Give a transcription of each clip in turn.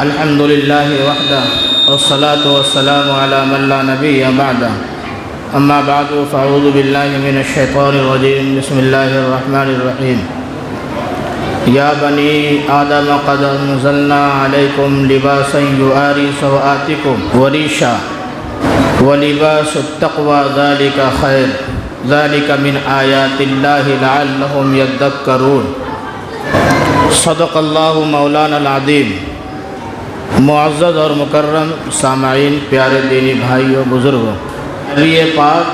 الحمد للہ وحدہ والصلاة والسلام علی من لا نبی بعدہ اما بعد فاعوذ باللہ من الشیطان الرجیم بسم اللہ الرحمن الرحیم یا بنی آدم قد انزلنا علیکم لباسا یواری سوآتکم وریشا ولباس التقوی ذالک خیر ذالک من آیات اللہ لعلہم یذکرون صدق اللہ مولانا العظیم۔ معزز اور مکرم سامعین، پیارے دینی بھائیوں، بزرگوں، نبی پاک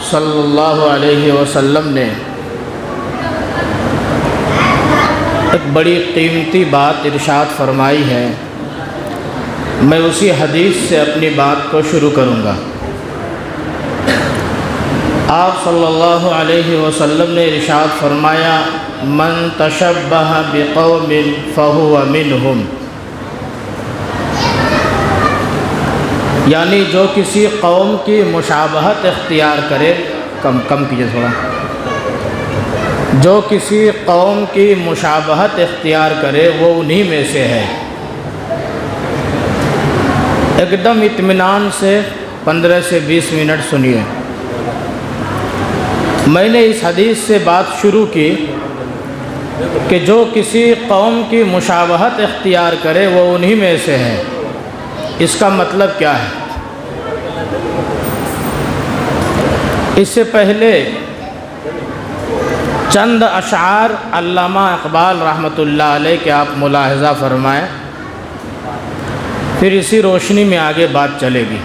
صلی اللہ علیہ وسلم نے ایک بڑی قیمتی بات ارشاد فرمائی ہے۔ میں اسی حدیث سے اپنی بات کو شروع کروں گا۔ آپ صلی اللہ علیہ وسلم نے ارشاد فرمایا، من تشبہ بقوم فہو منہم، یعنی جو کسی قوم کی مشابہت اختیار کرے، کم کیجئے تھوڑا، جو کسی قوم کی مشابہت اختیار کرے وہ انہی میں سے ہے۔ ایک دم اطمینان سے 15 سے 20 منٹ سنیے۔ میں نے اس حدیث سے بات شروع کی کہ جو کسی قوم کی مشابہت اختیار کرے وہ انہی میں سے ہے۔ اس کا مطلب کیا ہے؟ اس سے پہلے چند اشعار علامہ اقبال رحمۃ اللہ علیہ کے آپ ملاحظہ فرمائیں، پھر اسی روشنی میں آگے بات چلے گی۔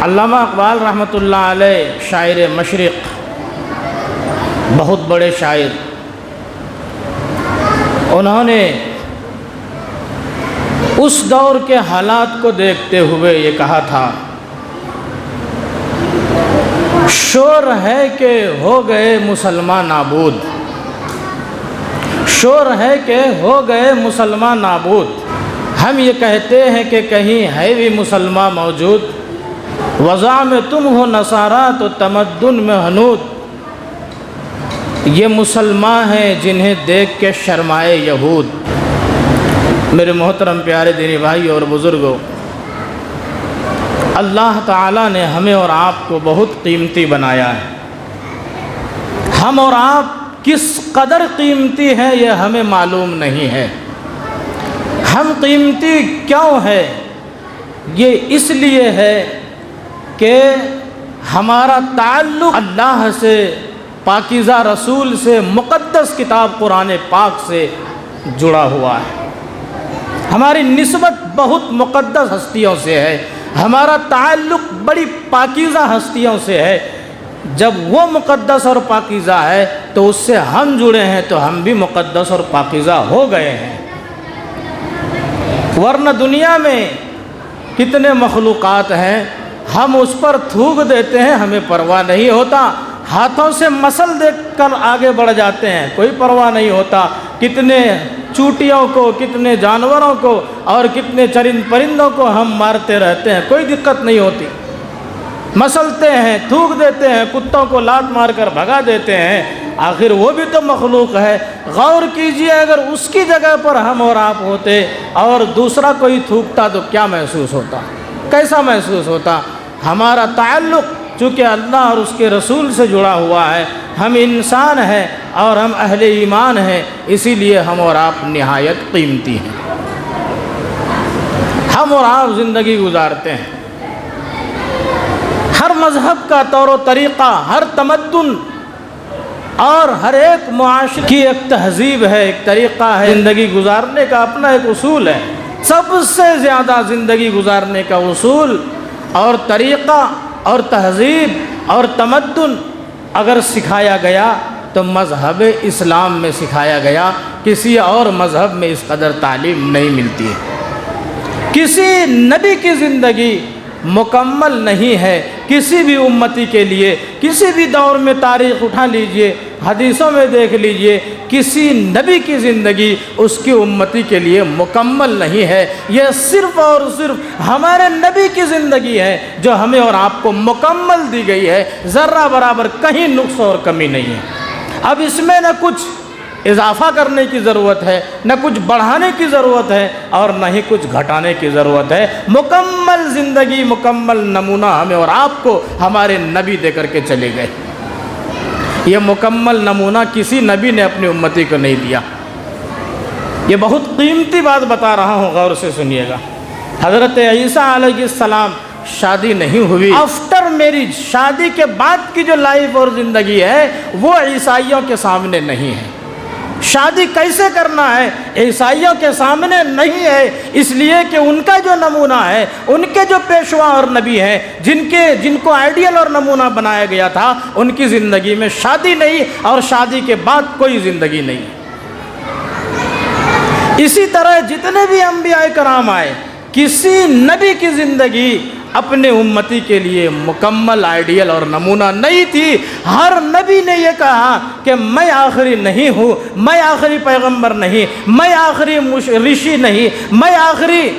علامہ اقبال رحمۃ اللہ علیہ شاعر مشرق، بہت بڑے شاعر، انہوں نے اس دور کے حالات کو دیکھتے ہوئے یہ کہا تھا، شور ہے کہ ہو گئے مسلمان نابود، شور ہے کہ ہو گئے مسلمان نابود، ہم یہ کہتے ہیں کہ کہیں ہے بھی مسلمان موجود، وضع میں تم ہو نصارہ تو تمدن میں حنود، یہ مسلمان ہیں جنہیں دیکھ کے شرمائے یہود۔ میرے محترم پیارے دینی بھائی اور بزرگوں، اللہ تعالیٰ نے ہمیں اور آپ کو بہت قیمتی بنایا ہے۔ ہم اور آپ کس قدر قیمتی ہیں یہ ہمیں معلوم نہیں ہے۔ ہم قیمتی کیوں ہے؟ یہ اس لیے ہے کہ ہمارا تعلق اللہ سے، پاکیزہ رسول سے، مقدس کتاب قرآن پاک سے جڑا ہوا ہے۔ ہماری نسبت بہت مقدس ہستیوں سے ہے، ہمارا تعلق بڑی پاکیزہ ہستیوں سے ہے۔ جب وہ مقدس اور پاکیزہ ہے تو اس سے ہم جڑے ہیں تو ہم بھی مقدس اور پاکیزہ ہو گئے ہیں۔ ورنہ دنیا میں کتنے مخلوقات ہیں، ہم اس پر تھوک دیتے ہیں، ہمیں پرواہ نہیں ہوتا، ہاتھوں سے مسل دیکھ کر آگے بڑھ جاتے ہیں، کوئی پرواہ نہیں ہوتا۔ کتنے چوٹیوں کو، کتنے جانوروں کو اور کتنے چرند پرندوں کو ہم مارتے رہتے ہیں، کوئی دقت نہیں ہوتی، مسلتے ہیں، تھوک دیتے ہیں، کتوں کو لات مار کر بھگا دیتے ہیں، آخر وہ بھی تو مخلوق ہے۔ غور کیجئے، اگر اس کی جگہ پر ہم اور آپ ہوتے اور دوسرا کوئی تھوکتا تو کیا محسوس ہوتا، کیسا محسوس ہوتا؟ ہمارا تعلق چونکہ اللہ اور اس کے رسول سے جڑا ہوا ہے، ہم انسان ہیں اور ہم اہل ایمان ہیں، اسی لیے ہم اور آپ نہایت قیمتی ہیں۔ ہم اور آپ زندگی گزارتے ہیں، ہر مذہب کا طور و طریقہ، ہر تمدن اور ہر ایک معاشرے کی ایک تہذیب ہے، ایک طریقہ ہے، زندگی گزارنے کا اپنا ایک اصول ہے۔ سب سے زیادہ زندگی گزارنے کا اصول اور طریقہ اور تہذیب اور تمدن اگر سکھایا گیا تو مذہب اسلام میں سکھایا گیا، کسی اور مذہب میں اس قدر تعلیم نہیں ملتی ہے۔ کسی نبی کی زندگی مکمل نہیں ہے کسی بھی امتی کے لیے۔ کسی بھی دور میں تاریخ اٹھا لیجئے، حدیثوں میں دیکھ لیجئے، کسی نبی کی زندگی اس کی امتی کے لیے مکمل نہیں ہے۔ یہ صرف اور صرف ہمارے نبی کی زندگی ہے جو ہمیں اور آپ کو مکمل دی گئی ہے، ذرہ برابر کہیں نقص اور کمی نہیں ہے۔ اب اس میں نہ کچھ اضافہ کرنے کی ضرورت ہے، نہ کچھ بڑھانے کی ضرورت ہے اور نہ ہی کچھ گھٹانے کی ضرورت ہے۔ مکمل زندگی، مکمل نمونہ ہمیں اور آپ کو ہمارے نبی دے کر کے چلے گئے۔ یہ مکمل نمونہ کسی نبی نے اپنی امتی کو نہیں دیا۔ یہ بہت قیمتی بات بتا رہا ہوں، غور سے سنیے گا۔ حضرت عیسیٰ علیہ السلام شادی نہیں ہوئی، آفٹر میرج، شادی کے بعد کی جو لائف اور زندگی ہے وہ عیسائیوں کے سامنے نہیں ہے۔ شادی کیسے کرنا ہے عیسائیوں کے سامنے نہیں ہے، اس لیے کہ ان کا جو نمونہ ہے، ان کے جو پیشوا اور نبی ہیں، جن کو آئیڈیل اور نمونہ بنایا گیا تھا، ان کی زندگی میں شادی نہیں اور شادی کے بعد کوئی زندگی نہیں۔ اسی طرح جتنے بھی انبیاء کرام آئے، کسی نبی کی زندگی اپنے امتی کے لیے مکمل آئیڈیل اور نمونہ نہیں تھی۔ ہر نبی نے یہ کہا کہ میں آخری نہیں ہوں، میں آخری پیغمبر نہیں، میں آخری رشی نہیں، میں آخری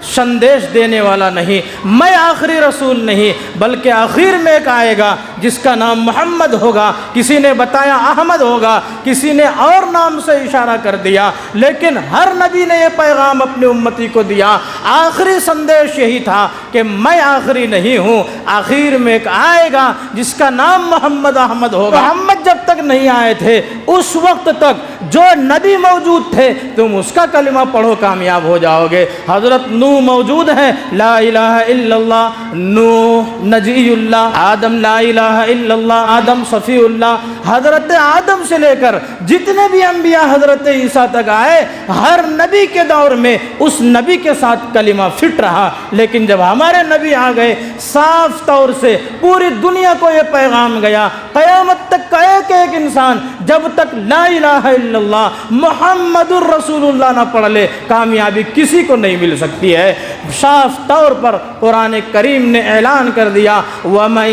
سندیش دینے والا نہیں، میں آخری رسول نہیں، بلکہ آخر میں ایک آئے گا جس کا نام محمد ہوگا۔ کسی نے بتایا احمد ہوگا، کسی نے اور نام سے اشارہ کر دیا، لیکن ہر نبی نے یہ پیغام اپنی امتی کو دیا۔ آخری سندیش یہی تھا کہ میں آخری نہیں ہوں، آخر میں ایک آئے گا جس کا نام محمد احمد ہوگا۔ محمد جب تک نہیں آئے تھے اس وقت تک جو نبی موجود تھے تم اس کا کلمہ پڑھو، کامیاب ہو جاؤ گے۔ حضرت نوح موجود ہے، لا الہ الا اللہ، نوح نجی اللہ، آدم لا الہ الا اللہ، آدم صفی اللہ۔ حضرت آدم سے لے کر جتنے بھی انبیاء حضرت عیسیٰ تک آئے، ہر نبی کے دور میں اس نبی کے ساتھ کلمہ فٹ رہا، لیکن جب ہمارے نبی آ گئے صاف طور سے پوری دنیا کو یہ پیغام گیا، قیامت تک کا ایک ایک انسان جب تک لا الہ الا اللہ محمد الرسول اللہ نہ پڑھ لے کامیابی کسی کو نہیں مل سکتی ہے۔ صاف طور پر قرآن کریم نے اعلان کر دیا، وَمَن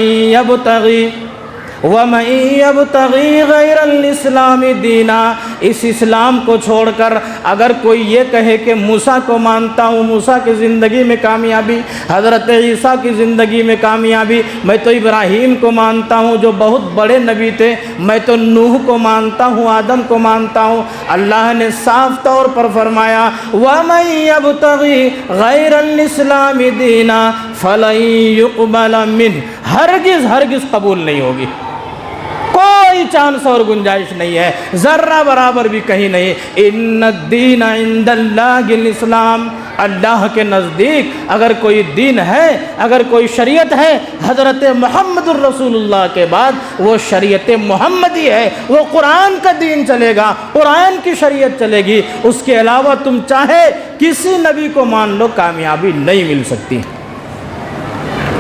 يَبْتَغِي غَيْرَ الْإِسْلَامِ دِينًا، اس اسلام کو چھوڑ کر اگر کوئی یہ کہے کہ موسیٰ کو مانتا ہوں، موسیٰ کی زندگی میں کامیابی، حضرت عیسیٰ کی زندگی میں کامیابی، میں تو ابراہیم کو مانتا ہوں جو بہت بڑے نبی تھے، میں تو نوح کو مانتا ہوں، آدم کو مانتا ہوں، اللہ نے صاف طور پر فرمایا وَمَن يَبْتَغِي غَيْرَ الْإِسْلَامِ دِينًا فَلَن يُقْبَلَ مِنْهُ، ہرگز قبول نہیں ہوگی، کوئی چانس اور گنجائش نہیں ہے، ذرہ برابر بھی کہیں نہیں۔ ان الدین عند اللہ الاسلام، اللہ کے نزدیک اگر کوئی دین ہے، اگر کوئی شریعت ہے حضرت محمد الرسول اللہ کے بعد وہ شریعت محمدی ہے، وہ قرآن کا دین چلے گا، قرآن کی شریعت چلے گی، اس کے علاوہ تم چاہے کسی نبی کو مان لو کامیابی نہیں مل سکتی۔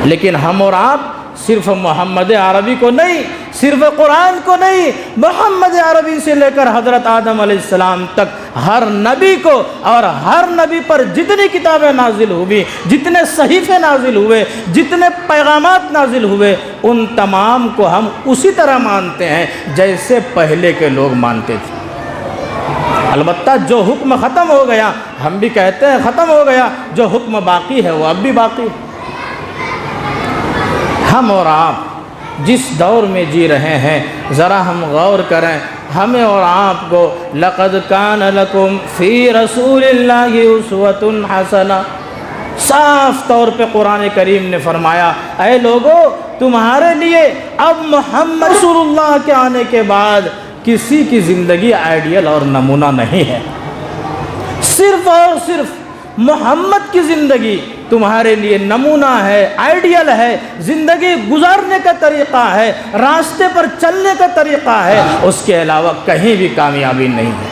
لیکن ہم اور آپ صرف محمد عربی کو نہیں، صرف قرآن کو نہیں، محمد عربی سے لے کر حضرت آدم علیہ السلام تک ہر نبی کو اور ہر نبی پر جتنی کتابیں نازل ہوئی، جتنے صحیفے نازل ہوئے، جتنے پیغامات نازل ہوئے، ان تمام کو ہم اسی طرح مانتے ہیں جیسے پہلے کے لوگ مانتے تھے۔ البتہ جو حکم ختم ہو گیا، ہم بھی کہتے ہیں ختم ہو گیا، جو حکم باقی ہے وہ اب بھی باقی ہے۔ ہم اور آپ جس دور میں جی رہے ہیں ذرا ہم غور کریں، ہمیں اور آپ کو لَقَدْ كَانَ لَكُمْ فِي رَسُولِ اللَّهِ أُسْوَةٌ حَسَنَةٌ، صاف طور پہ قرآن کریم نے فرمایا اے لوگو تمہارے لیے اب محمد رسول اللہ کے آنے کے بعد کسی کی زندگی آئیڈیل اور نمونہ نہیں ہے، صرف اور صرف محمد کی زندگی تمہارے لیے نمونہ ہے، آئیڈیل ہے، زندگی گزارنے کا طریقہ ہے، راستے پر چلنے کا طریقہ ہے، اس کے علاوہ کہیں بھی کامیابی نہیں ہے۔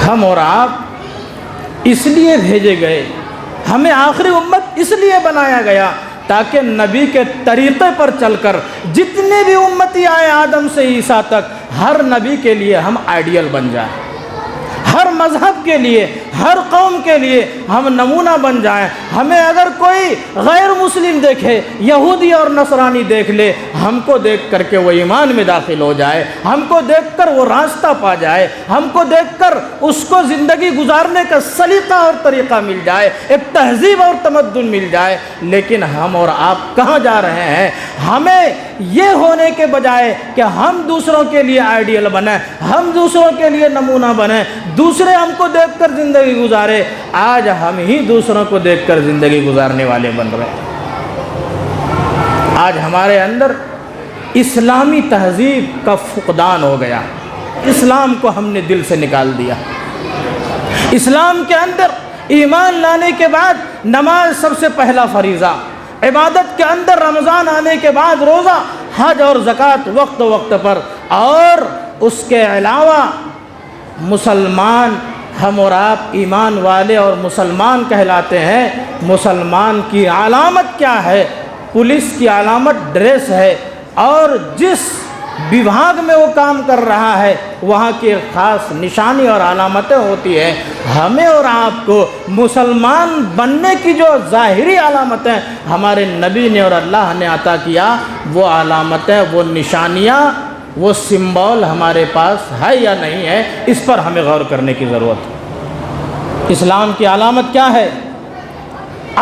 ہم اور آپ اس لیے بھیجے گئے، ہمیں آخری امت اس لیے بنایا گیا تاکہ نبی کے طریقے پر چل کر جتنے بھی امتی آئے آدم سے عیسیٰ تک، ہر نبی کے لیے ہم آئیڈیل بن جائیں، ہر مذہب کے لیے، ہر قوم کے لیے ہم نمونہ بن جائیں. ہمیں اگر کوئی غیر مسلم دیکھے، یہودی اور نصرانی دیکھ لے، ہم کو دیکھ کر کے وہ ایمان میں داخل ہو جائے، ہم کو دیکھ کر وہ راستہ پا جائے، ہم کو دیکھ کر اس کو زندگی گزارنے کا سلیقہ اور طریقہ مل جائے، ایک تہذیب اور تمدن مل جائے. لیکن ہم اور آپ کہاں جا رہے ہیں؟ ہمیں یہ ہونے کے بجائے کہ ہم دوسروں کے لیے آئیڈیل بنیں، ہم دوسروں کے لیے نمونہ بنیں، دوسرے ہم کو دیکھ کر زندگی گزارے، آج ہم ہی دوسروں کو دیکھ کر زندگی گزارنے والے بن رہے ہیں. آج ہمارے اندر اسلامی تہذیب کا فقدان ہو گیا. اسلام کو ہم نے دل سے نکال دیا. اسلام کے اندر ایمان لانے کے بعد نماز سب سے پہلا فریضہ، عبادت کے اندر رمضان آنے کے بعد روزہ، حج اور زکوٰۃ وقت وقت پر، اور اس کے علاوہ مسلمان ہم اور آپ ایمان والے اور مسلمان کہلاتے ہیں. مسلمان کی علامت کیا ہے؟ پولیس کی علامت ڈریس ہے، اور جس وبھاگ میں وہ کام کر رہا ہے وہاں کی خاص نشانی اور علامتیں ہوتی ہیں. ہمیں اور آپ کو مسلمان بننے کی جو ظاہری علامتیں ہمارے نبی نے اور اللہ نے عطا کیا، وہ علامتیں، وہ نشانیاں، وہ سمبول ہمارے پاس ہے یا نہیں ہے، اس پر ہمیں غور کرنے کی ضرورت ہے. اسلام کی علامت کیا ہے؟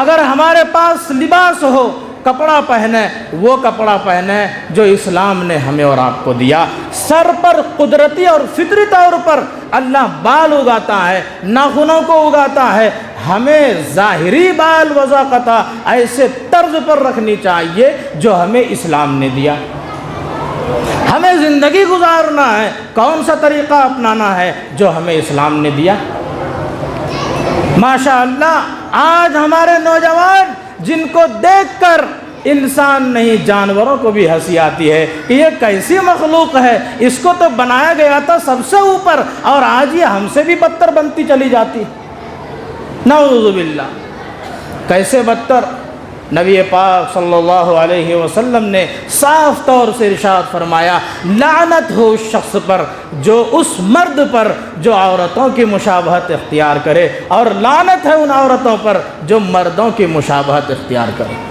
اگر ہمارے پاس لباس ہو، کپڑا پہنے، وہ کپڑا پہنے جو اسلام نے ہمیں اور آپ کو دیا. سر پر قدرتی اور فطری طور پر اللہ بال اگاتا ہے، ناخنوں کو اگاتا ہے. ہمیں ظاہری بال وضاقتہ ایسے طرز پر رکھنی چاہیے جو ہمیں اسلام نے دیا. ہمیں زندگی گزارنا ہے، کون سا طریقہ اپنانا ہے جو ہمیں اسلام نے دیا. ماشاءاللہ آج ہمارے نوجوان جن کو دیکھ کر انسان نہیں جانوروں کو بھی ہنسی آتی ہے کہ یہ کیسی مخلوق ہے، اس کو تو بنایا گیا تھا سب سے اوپر، اور آج یہ ہم سے بھی بدتر بنتی چلی جاتی. نعوذ باللہ. کیسے بدتر؟ نبی پاک صلی اللہ علیہ وسلم نے صاف طور سے ارشاد فرمایا، لعنت ہو اس شخص پر، جو اس مرد پر جو عورتوں کی مشابہت اختیار کرے، اور لعنت ہے ان عورتوں پر جو مردوں کی مشابہت اختیار کرے.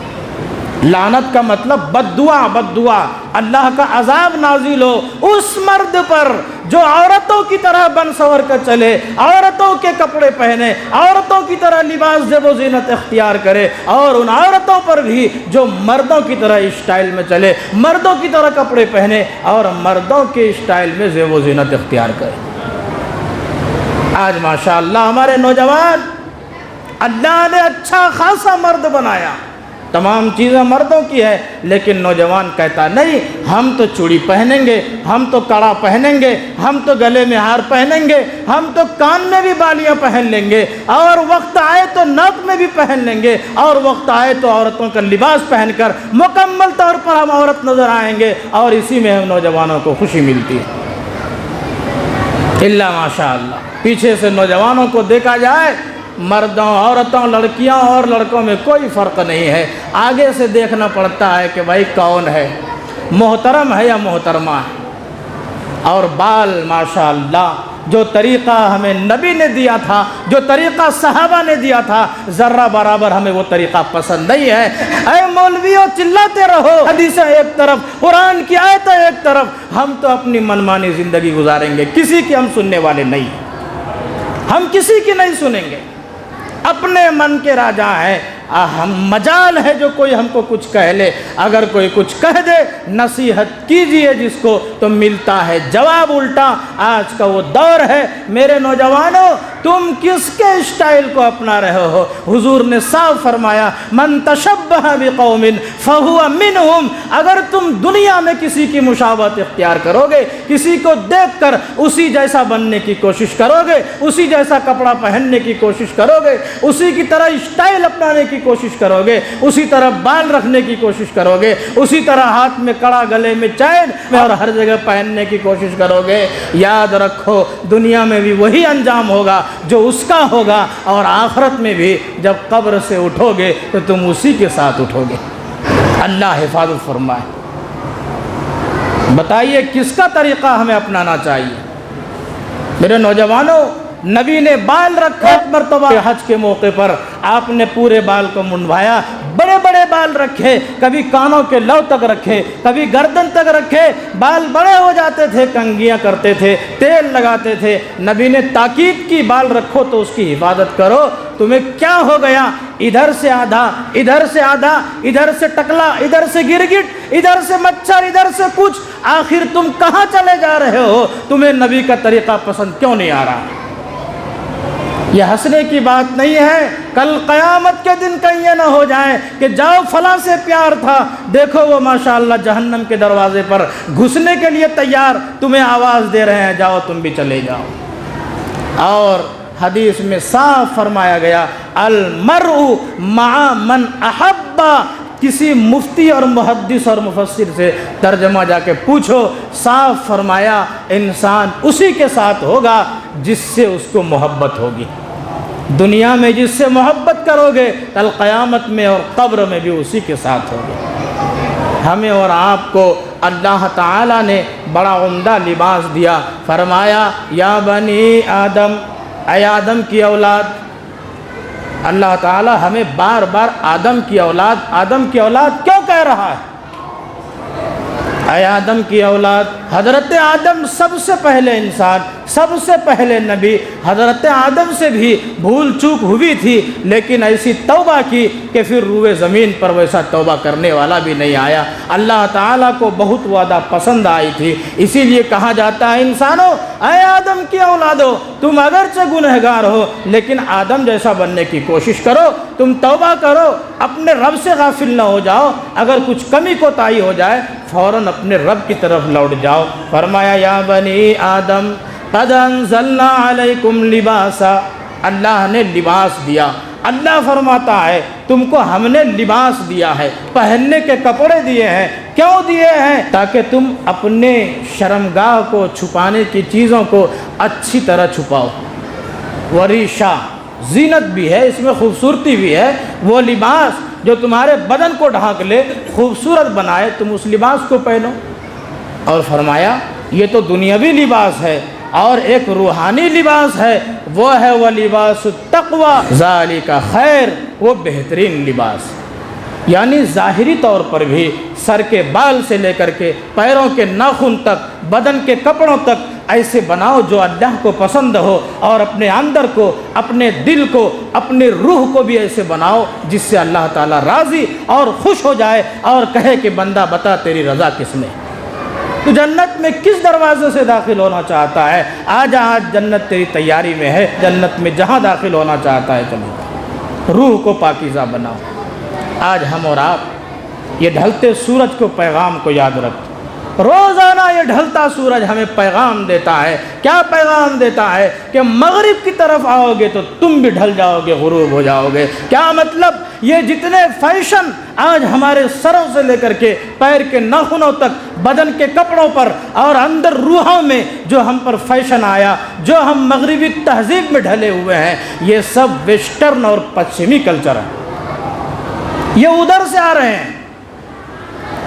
لعنت کا مطلب بد دعا، بد دعا، اللہ کا عذاب نازل ہو اس مرد پر جو عورتوں کی طرح بن سور کر چلے، عورتوں کے کپڑے پہنے، عورتوں کی طرح لباس زیب و زینت اختیار کرے، اور ان عورتوں پر بھی جو مردوں کی طرح اسٹائل میں چلے، مردوں کی طرح کپڑے پہنے اور مردوں کے اسٹائل میں زیب و زینت اختیار کرے. آج ماشاءاللہ ہمارے نوجوان، اللہ نے اچھا خاصا مرد بنایا، تمام چیزیں مردوں کی ہے، لیکن نوجوان کہتا نہیں، ہم تو چوڑی پہنیں گے، ہم تو کڑا پہنیں گے، ہم تو گلے میں ہار پہنیں گے، ہم تو کان میں بھی بالیاں پہن لیں گے، اور وقت آئے تو ناک میں بھی پہن لیں گے، اور وقت آئے تو عورتوں کا لباس پہن کر مکمل طور پر ہم عورت نظر آئیں گے، اور اسی میں ہم نوجوانوں کو خوشی ملتی ہے. الا ماشاء اللہ. پیچھے سے نوجوانوں کو دیکھا جائے، مردوں، عورتوں، لڑکیاں اور لڑکوں میں کوئی فرق نہیں ہے. آگے سے دیکھنا پڑتا ہے کہ بھائی کون ہے، محترم ہے یا محترمہ ہے. اور بال ماشاءاللہ جو طریقہ ہمیں نبی نے دیا تھا، جو طریقہ صحابہ نے دیا تھا، ذرہ برابر ہمیں وہ طریقہ پسند نہیں ہے. اے مولویوں چلاتے رہو، حدیثیں ایک طرف، قرآن کی آیتیں ایک طرف، ہم تو اپنی منمانی زندگی گزاریں گے، کسی کی ہم سننے والے نہیں، ہم کسی کی نہیں سنیں گے، اپنے من کے راجا ہیں. ہم مجال ہے جو کوئی ہم کو کچھ کہہ لے، اگر کوئی کچھ کہہ دے نصیحت کیجئے جس کو، تو ملتا ہے جواب الٹا. آج کا وہ دور ہے. میرے نوجوانوں، تم کس کے اسٹائل کو اپنا رہے ہو؟ حضور نے صاف فرمایا، من تشبہ بقوم فہو منہم. اگر تم دنیا میں کسی کی مشابہت اختیار کرو گے، کسی کو دیکھ کر اسی جیسا بننے کی کوشش کرو گے، اسی جیسا کپڑا پہننے کی کوشش کرو گے، اسی کی طرح اسٹائل اپنانے کی کوشش کرو گے، اسی طرح بال رکھنے کی کوشش کرو گے، اسی طرح ہاتھ میں کڑا، گلے میں چین اور ہر جگہ پہننے کی کوشش کرو گے، یاد رکھو دنیا میں بھی وہی انجام ہوگا جو اس کا ہوگا، اور آخرت میں بھی جب قبر سے اٹھو گے تو تم اسی کے ساتھ اٹھو گے. اللہ حفاظت فرمائے. بتائیے کس کا طریقہ ہمیں اپنانا چاہیے؟ میرے نوجوانوں، نبی نے بال رکھا، ایک مرتبہ حج کے موقع پر آپ نے پورے بال کو منڈوایا، بڑے بڑے بال رکھے، کبھی کانوں کے لو تک رکھے، کبھی گردن تک رکھے، بال بڑے ہو جاتے تھے، کنگھیاں کرتے تھے، تیل لگاتے تھے۔ نبی نے تاکید کی بال رکھو تو اس کی حفاظت کرو، تمہیں کیا ہو گیا؟ ادھر سے آدھا، ادھر سے آدھا، ادھر سے ٹکلا، ادھر سے گرگٹ، ادھر سے مچھر، ادھر سے کچھ، آخر تم کہاں چلے جا رہے ہو؟ تمہیں نبی کا طریقہ پسند کیوں نہیں آ رہا؟ یہ ہنسنے کی بات نہیں ہے، کل قیامت کے دن کہیں یہ نہ ہو جائے کہ جاؤ فلاں سے پیار تھا، دیکھو وہ ماشاءاللہ جہنم کے دروازے پر گھسنے کے لیے تیار، تمہیں آواز دے رہے ہیں جاؤ تم بھی چلے جاؤ۔ اور حدیث میں صاف فرمایا گیا المرء مع من احب، کسی مفتی اور محدث اور مفسر سے ترجمہ جا کے پوچھو، صاف فرمایا انسان اسی کے ساتھ ہوگا جس سے اس کو محبت ہوگی۔ دنیا میں جس سے محبت کرو گے کل قیامت میں اور قبر میں بھی اسی کے ساتھ ہوگے۔ ہمیں اور آپ کو اللہ تعالیٰ نے بڑا عمدہ لباس دیا، فرمایا یا بنی آدم، اے آدم کی اولاد۔ اللہ تعالیٰ ہمیں بار بار آدم کی اولاد کیوں کہہ رہا ہے؟ اے آدم کی اولاد، حضرت آدم سب سے پہلے انسان، سب سے پہلے نبی، حضرت آدم سے بھی بھول چوک ہوئی تھی، لیکن ایسی توبہ کی کہ پھر روئے زمین پر ویسا توبہ کرنے والا بھی نہیں آیا۔ اللہ تعالیٰ کو بہت زیادہ پسند آئی تھی، اسی لیے کہا جاتا ہے انسانوں، اے آدم کی اولادو، تم اگرچہ گنہگار ہو لیکن آدم جیسا بننے کی کوشش کرو، تم توبہ کرو، اپنے رب سے غافل نہ ہو جاؤ، اگر کچھ کمی کوتاہی ہو جائے فوراً اپنے رب کی طرف لوٹ جاؤ۔ فرمایا یا بنی آدم قد انزلنا علیکم لباسا، اللہ نے لباس دیا۔ اللہ فرماتا ہے تم کو ہم نے لباس دیا ہے، پہننے کے کپڑے دیے ہیں۔ کیوں دیے ہیں؟ تاکہ تم اپنے شرمگاہ کو چھپانے کی چیزوں کو اچھی طرح چھپاؤ۔ وریشہ، زینت بھی ہے اس میں، خوبصورتی بھی ہے، وہ لباس جو تمہارے بدن کو ڈھانک لے، خوبصورت بنائے، تم اس لباس کو پہنو۔ اور فرمایا یہ تو دنیاوی لباس ہے، اور ایک روحانی لباس ہے، وہ ہے وَلِبَاسُ التَّقْوَى ذَلِكَ خیر، وہ بہترین لباس۔ یعنی ظاہری طور پر بھی سر کے بال سے لے کر کے پیروں کے ناخن تک، بدن کے کپڑوں تک ایسے بناؤ جو اللہ کو پسند ہو، اور اپنے اندر کو، اپنے دل کو، اپنے روح کو بھی ایسے بناؤ جس سے اللہ تعالیٰ راضی اور خوش ہو جائے اور کہے کہ بندہ بتا تیری رضا کس میں؟ تو جنت میں کس دروازے سے داخل ہونا چاہتا ہے؟ آج جنت تیری تیاری میں ہے، جنت میں جہاں داخل ہونا چاہتا ہے چلے جا، روح کو پاکیزہ بناؤ۔ آج ہم اور آپ یہ ڈھلتے سورج کو پیغام کو یاد رکھتے، روزانہ یہ ڈھلتا سورج ہمیں پیغام دیتا ہے۔ کیا پیغام دیتا ہے؟ کہ مغرب کی طرف آؤ گے تو تم بھی ڈھل جاؤ گے، غروب ہو جاؤ گے۔ کیا مطلب؟ یہ جتنے فیشن آج ہمارے سروں سے لے کر کے پیر کے ناخنوں تک، بدن کے کپڑوں پر اور اندر روحوں میں جو ہم پر فیشن آیا، جو ہم مغربی تہذیب میں ڈھلے ہوئے ہیں، یہ سب ویسٹرن اور پچھمی کلچر ہے، یہ ادھر سے آ رہے ہیں،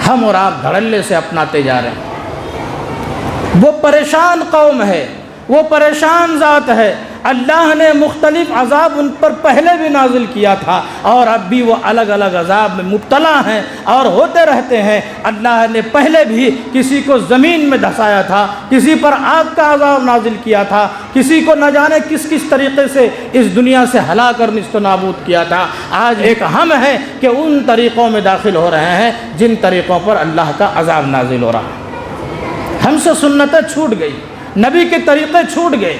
ہم اور آپ دھڑلے سے اپناتے جا رہے ہیں۔ وہ پریشان قوم ہے، وہ پریشان ذات ہے، اللہ نے مختلف عذاب ان پر پہلے بھی نازل کیا تھا، اور اب بھی وہ الگ الگ عذاب میں مبتلا ہیں اور ہوتے رہتے ہیں۔ اللہ نے پہلے بھی کسی کو زمین میں دھسایا تھا، کسی پر آگ کا عذاب نازل کیا تھا، کسی کو نہ جانے کس کس طریقے سے اس دنیا سے ہلا کر نیست و نابود کیا تھا۔ آج ایک ہم ہیں کہ ان طریقوں میں داخل ہو رہے ہیں جن طریقوں پر اللہ کا عذاب نازل ہو رہا ہے۔ ہم سے سنتیں چھوٹ گئی، نبی کے طریقے چھوٹ گئے۔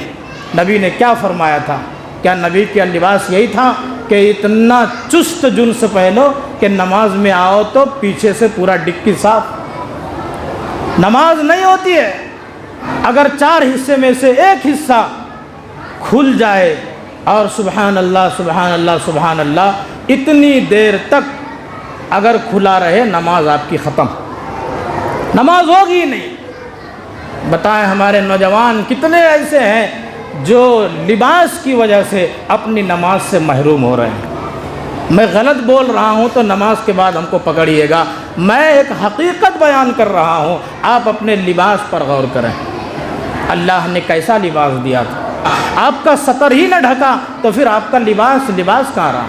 نبی نے کیا فرمایا تھا؟ کیا نبی کا لباس یہی تھا کہ اتنا چست جنس پہنو کہ نماز میں آؤ تو پیچھے سے پورا ڈکی صاف؟ نماز نہیں ہوتی ہے، اگر 4 حصے میں سے ایک حصہ کھل جائے اور سبحان اللہ سبحان اللہ سبحان اللہ اتنی دیر تک اگر کھلا رہے، نماز آپ کی ختم، نماز ہوگی نہیں۔ بتائیں ہمارے نوجوان کتنے ایسے ہیں جو لباس کی وجہ سے اپنی نماز سے محروم ہو رہے ہیں۔ میں غلط بول رہا ہوں تو نماز کے بعد ہم کو پکڑیے گا، میں ایک حقیقت بیان کر رہا ہوں، آپ اپنے لباس پر غور کریں۔ اللہ نے کیسا لباس دیا تھا؟ آپ کا سطر ہی نہ ڈھکا تو پھر آپ کا لباس کہاں رہا؟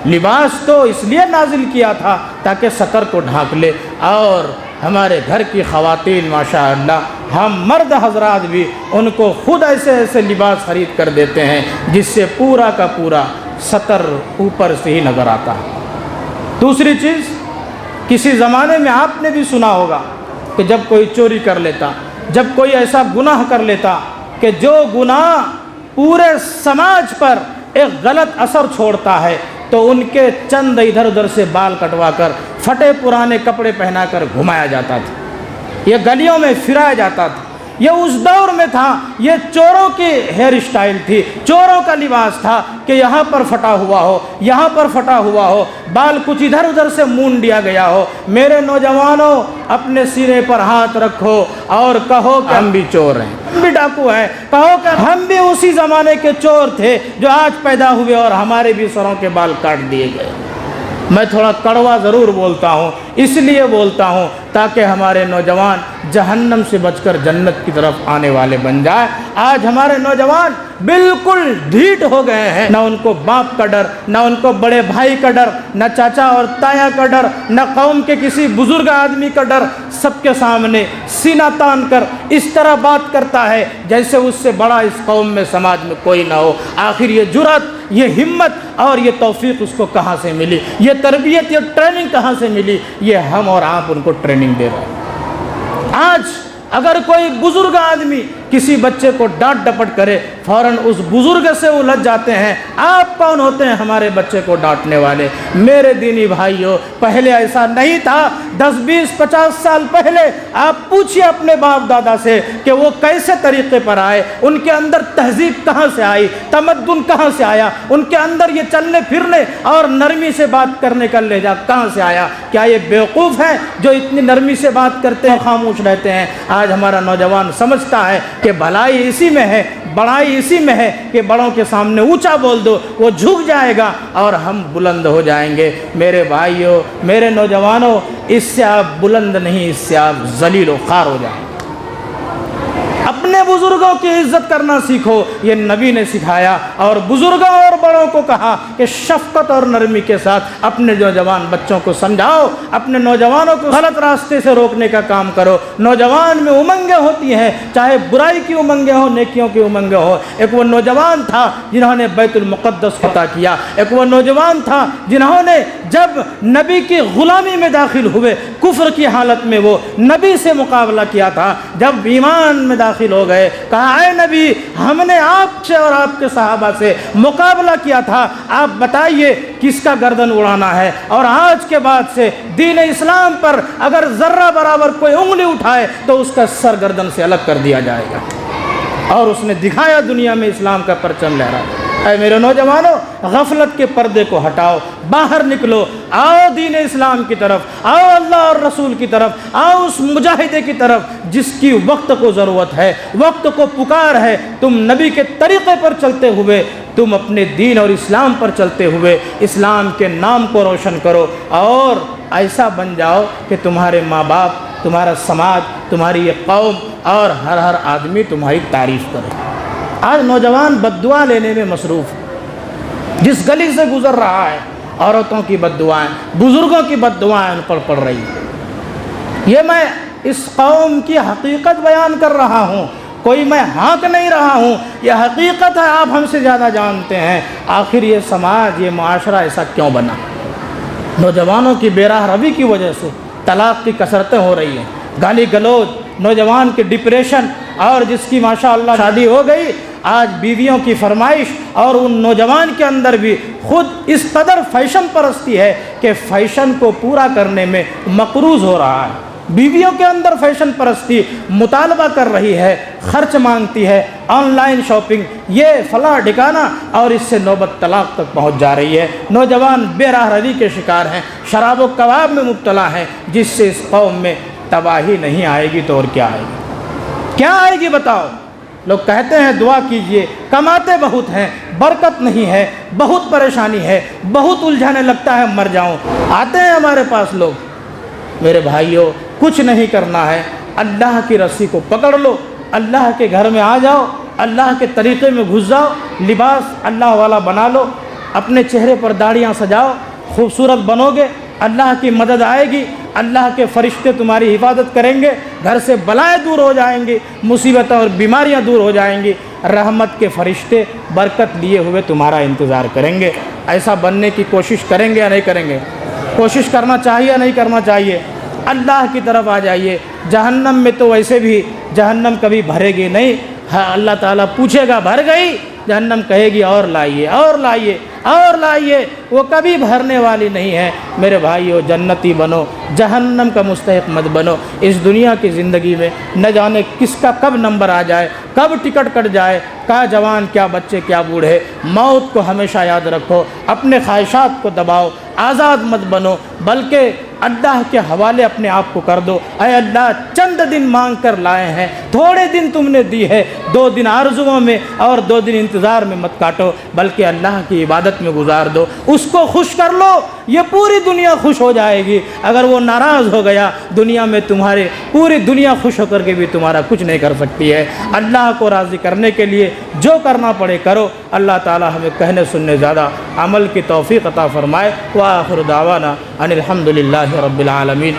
لباس تو اس لیے نازل کیا تھا تاکہ سطر کو ڈھانک لے. اور ہمارے گھر کی خواتین ماشاء اللہ، ہم مرد حضرات بھی ان کو خود ایسے لباس خرید کر دیتے ہیں جس سے پورا کا پورا سطر اوپر سے ہی نظر آتا ہے. دوسری چیز، کسی زمانے میں آپ نے بھی سنا ہوگا کہ جب کوئی چوری کر لیتا، جب کوئی ایسا گناہ کر لیتا کہ جو گناہ پورے سماج پر ایک غلط اثر چھوڑتا ہے، تو ان کے چند ادھر ادھر سے بال کٹوا کر پھٹے پرانے کپڑے پہنا کر گھمایا جاتا تھا، یہ گلیوں میں پھرایا جاتا تھا. یہ اس دور میں تھا، یہ چوروں کی ہیئر اسٹائل تھی، چوروں کا لباس تھا کہ یہاں پر پھٹا ہوا ہو، یہاں پر پھٹا ہوا ہو، بال کچھ ادھر ادھر سے مونڈ دیا گیا ہو. میرے نوجوانوں، اپنے سینے پر ہاتھ رکھو اور کہو کہ ہم بھی چور ہیں، ہم بھی ڈاکو ہیں، کہو کہ ہم بھی اسی زمانے کے چور تھے جو آج پیدا ہوئے اور ہمارے بھی سروں کے بال کاٹ دیے گئے. میں تھوڑا کڑوا ضرور بولتا ہوں، اس لیے بولتا ہوں تاکہ ہمارے نوجوان جہنم سے بچ کر جنت کی طرف آنے والے بن جائے. آج ہمارے نوجوان بالکل ڈھیٹ ہو گئے ہیں، نہ ان کو باپ کا ڈر، نہ ان کو بڑے بھائی کا ڈر، نہ چاچا اور تایا کا ڈر، نہ قوم کے کسی بزرگ آدمی کا ڈر. سب کے سامنے سینہ تان کر اس طرح بات کرتا ہے جیسے اس سے بڑا اس قوم میں سماج میں کوئی نہ ہو. آخر یہ جرأت، یہ ہمت اور یہ توفیق اس کو کہاں سے ملی؟ یہ تربیت، یہ ٹریننگ کہاں سے ملی؟ یہ ہم اور آپ ان کو ٹریننگ دے رہے ہیں. آج اگر کوئی بزرگ آدمی کسی بچے کو ڈانٹ ڈپٹ کرے، فوراً اس بزرگ سے الجھ جاتے ہیں. آپ کون ہوتے ہیں ہمارے بچے کو ڈانٹنے والے؟ میرے دینی بھائیوں، پہلے ایسا نہیں تھا. 10 20 50 سال پہلے آپ پوچھئے اپنے باپ دادا سے کہ وہ کیسے طریقے پر آئے، ان کے اندر تہذیب کہاں سے آئی، تمدن کہاں سے آیا، ان کے اندر یہ چلنے پھرنے اور نرمی سے بات کرنے کا لہجہ کہاں سے آیا؟ کیا یہ بیوقوف ہیں جو اتنی نرمی سے بات کرتے ہیں، خاموش رہتے ہیں؟ آج ہمارا نوجوان سمجھتا ہے کہ بھلائی اسی میں ہے، بڑائی اسی میں ہے کہ بڑوں کے سامنے اونچا بول دو، وہ جھک جائے گا اور ہم بلند ہو جائیں گے. میرے بھائیوں، میرے نوجوانوں، اس سے آپ بلند نہیں، اس سے آپ ذلیل و خوار ہو جائیں گے. اپنے بزرگوں کی عزت کرنا سیکھو، یہ نبی نے سکھایا، اور بزرگوں اور بڑوں کو کہا کہ شفقت اور نرمی کے ساتھ اپنے نوجوان بچوں کو سمجھاؤ، اپنے نوجوانوں کو غلط راستے سے روکنے کا کام کرو. نوجوان میں امنگیں ہوتی ہیں، چاہے برائی کی امنگیں ہوں، نیکیوں کی امنگیں ہوں. ایک وہ نوجوان تھا جنہوں نے بیت المقدس فتح کیا، ایک وہ نوجوان تھا جنہوں نے جب نبی کی غلامی میں داخل ہوئے، کفر کی حالت میں وہ نبی سے مقابلہ کیا تھا. جب ایمان میں داخل ہو گئے، کہا اے نبی، ہم نے آپ سے اور آپ کے صحابہ سے مقابلہ کیا تھا، آپ بتائیے کس کا گردن اڑانا ہے، اور آج کے بعد سے دین اسلام پر اگر ذرہ برابر کوئی انگلی اٹھائے تو اس کا سر گردن سے الگ کر دیا جائے گا. اور اس نے دکھایا دنیا میں اسلام کا پرچم لہرا. اے میرے نوجوانوں، غفلت کے پردے کو ہٹاؤ، باہر نکلو، آؤ دین اسلام کی طرف، آؤ اللہ اور رسول کی طرف، آؤ اس مجاہدے کی طرف جس کی وقت کو ضرورت ہے، وقت کو پکار ہے. تم نبی کے طریقے پر چلتے ہوئے، تم اپنے دین اور اسلام پر چلتے ہوئے اسلام کے نام کو روشن کرو، اور ایسا بن جاؤ کہ تمہارے ماں باپ، تمہارا سماج، تمہاری یہ قوم اور ہر آدمی تمہاری تعریف کرے. آج نوجوان بد دعا لینے میں مصروف ہے. جس گلی سے گزر رہا ہے، عورتوں کی بد دعائیں، بزرگوں کی بد دعائیں ان پر پڑ رہی ہیں. یہ میں اس قوم کی حقیقت بیان کر رہا ہوں، کوئی میں ہانک نہیں رہا ہوں، یہ حقیقت ہے. آپ ہم سے زیادہ جانتے ہیں آخر یہ سماج، یہ معاشرہ ایسا کیوں بنا. نوجوانوں کی بے راہ روی کی وجہ سے طلاق کی کثرتیں ہو رہی ہیں، گالی گلوچ، نوجوان کے ڈپریشن، اور جس کی ماشاءاللہ شادی ہو گئی، آج بیویوں کی فرمائش، اور ان نوجوان کے اندر بھی خود اس قدر فیشن پرستی ہے کہ فیشن کو پورا کرنے میں مقروض ہو رہا ہے. بیویوں کے اندر فیشن پرستی مطالبہ کر رہی ہے، خرچ مانگتی ہے، آن لائن شاپنگ، یہ فلاں ڈھکانا، اور اس سے نوبت طلاق تک پہنچ جا رہی ہے. نوجوان بے راہ روی کے شکار ہیں، شراب و کباب میں مبتلا ہیں، جس سے اس قوم میں تباہی نہیں آئے گی تو اور کیا آئے گی؟ کیا آئے گی بتاؤ؟ لوگ کہتے ہیں دعا کیجئے، کماتے بہت ہیں، برکت نہیں ہے، بہت پریشانی ہے، بہت الجھانے لگتا ہے مر جاؤں. آتے ہیں ہمارے پاس لوگ. میرے بھائیوں، کچھ نہیں کرنا ہے، اللہ کی رسی کو پکڑ لو، اللہ کے گھر میں آ جاؤ، اللہ کے طریقے میں گھس جاؤ، لباس اللہ والا بنا لو، اپنے چہرے پر داڑیاں سجاؤ، خوبصورت بنو گے، اللہ کی مدد آئے گی، اللہ کے فرشتے تمہاری حفاظت کریں گے، گھر سے بلائیں دور ہو جائیں گی، مصیبتیں اور بیماریاں دور ہو جائیں گی، رحمت کے فرشتے برکت لیے ہوئے تمہارا انتظار کریں گے۔ ایسا بننے کی کوشش کریں گے یا نہیں کریں گے؟ کوشش کرنا چاہیے یا نہیں کرنا چاہیے؟ اللہ کی طرف آ جائیے۔ جہنم میں تو ویسے بھی جہنم کبھی بھرے گی نہیں، ہاں اللہ تعالیٰ پوچھے گا بھر گئی؟ جہنم کہے گی اور لائیے اور لائیے اور لائیے، وہ کبھی بھرنے والی نہیں ہے۔ میرے بھائیو، جنتی بنو، جہنم کا مستحق مت بنو۔ اس دنیا کی زندگی میں نہ جانے کس کا کب نمبر آ جائے، کب ٹکٹ کٹ جائے، کیا جوان کیا بچے کیا بوڑھے۔ موت کو ہمیشہ یاد رکھو، اپنے خواہشات کو دباؤ، آزاد مت بنو، بلکہ اللہ کے حوالے اپنے آپ کو کر دو۔ اے اللہ، چند دن مانگ کر لائے ہیں، تھوڑے دن تم نے دی ہے، 2 دن آرزوؤں میں اور 2 دن انتظار میں مت کاٹو، بلکہ اللہ کی عبادت میں گزار دو۔ اس کو خوش کر لو، یہ پوری دنیا خوش ہو جائے گی۔ اگر وہ ناراض ہو گیا دنیا میں، تمہارے پوری دنیا خوش ہو کر کے بھی تمہارا کچھ نہیں کر سکتی ہے۔ اللہ کو راضی کرنے کے لیے جو کرنا پڑے کرو۔ اللہ تعالی ہمیں کہنے سننے زیادہ عمل کی توفیق عطا فرمائے۔ وآخر دعوانا ان الحمد للہ رب العالمین۔